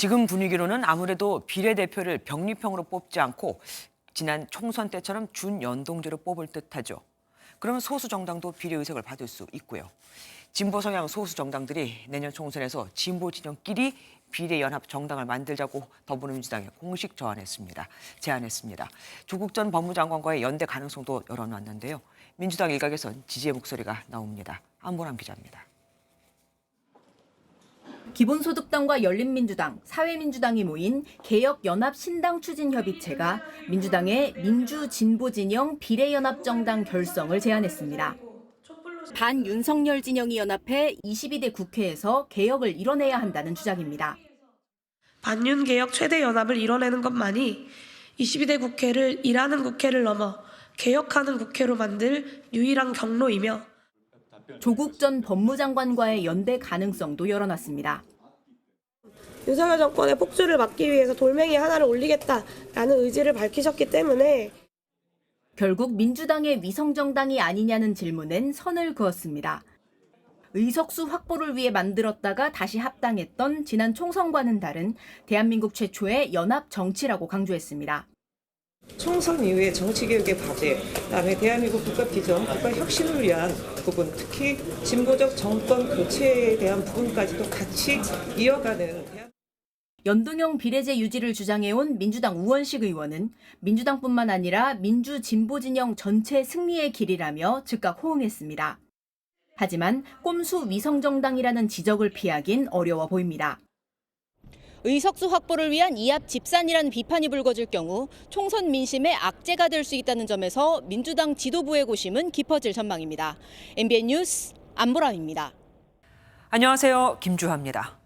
지금 분위기로는 아무래도 비례대표를 병립형으로 뽑지 않고 지난 총선 때처럼 준연동제로 뽑을 듯하죠. 그러면 소수 정당도 비례 의석을 받을 수 있고요. 진보 성향 소수 정당들이 내년 총선에서 진보 진영끼리 비례연합 정당을 만들자고 더불어민주당에 공식 제안했습니다. 조국 전 법무장관과의 연대 가능성도 열어놨는데요. 민주당 일각에선 지지의 목소리가 나옵니다. 안보람 기자입니다. 기본소득당과 열린민주당, 사회민주당이 모인 개혁연합신당추진협의체가 민주당의 민주진보진영 비례연합정당 결성을 제안했습니다. 반윤석열 진영이 연합해 22대 국회에서 개혁을 이뤄내야 한다는 주장입니다. 반윤 개혁 최대 연합을 이뤄내는 것만이 22대 국회를 일하는 국회를 넘어 개혁하는 국회로 만들 유일한 경로이며 조국 전 법무장관과의 연대 가능성도 열어놨습니다. 윤석열 정권의 폭주를 막기 위해서 돌멩이 하나를 올리겠다라는 의지를 밝히셨기 때문에 결국 민주당의 위성정당이 아니냐는 질문엔 선을 그었습니다. 의석수 확보를 위해 만들었다가 다시 합당했던 지난 총선과는 다른 대한민국 최초의 연합 정치라고 강조했습니다. 총선 이후에 정치개혁의 과제, 그다음에 대한민국 국가 비전, 국가 혁신을 위한 부분, 특히 진보적 정권 교체에 대한 부분까지도 같이 이어가는 연동형 비례제 유지를 주장해온 민주당 우원식 의원은 민주당뿐만 아니라 민주진보진영 전체 승리의 길이라며 즉각 호응했습니다. 하지만 꼼수 위성정당이라는 지적을 피하긴 어려워 보입니다. 의석수 확보를 위한 이합 집산이라는 비판이 불거질 경우 총선 민심의 악재가 될 수 있다는 점에서 민주당 지도부의 고심은 깊어질 전망입니다. MBN 뉴스 안보람입니다. 안녕하세요. 김주하입니다.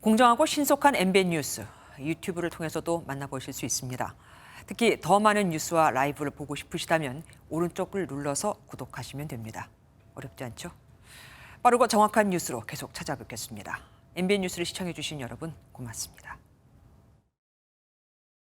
공정하고 신속한 MBN 뉴스, 유튜브를 통해서도 만나보실 수 있습니다. 특히 더 많은 뉴스와 라이브를 보고 싶으시다면 오른쪽을 눌러서 구독하시면 됩니다. 어렵지 않죠? 빠르고 정확한 뉴스로 계속 찾아뵙겠습니다. MBN 뉴스를 시청해주신 여러분 고맙습니다.